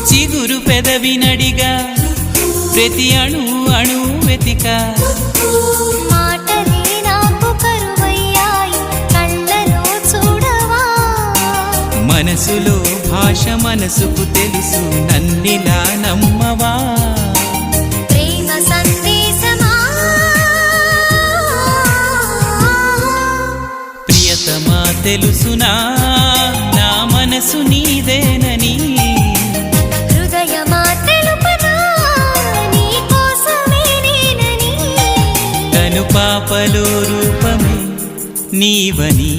చిగురు పెదవినడిగా ప్రతి అణు అణు వెతిక మాటలే నాకు కరువయ్యాయి కళ్ళలో చూడవా మనసులో భాష మనసుకు తెలుసు నన్నిలా నమ్మవా ప్రేమ సందేశమా ప్రియతమా తెలుసునా నా మనసు నీదేనని హృదయమా తెలుపనా నీ కోసమే నేనని కను పాపలో రూపమే నీవని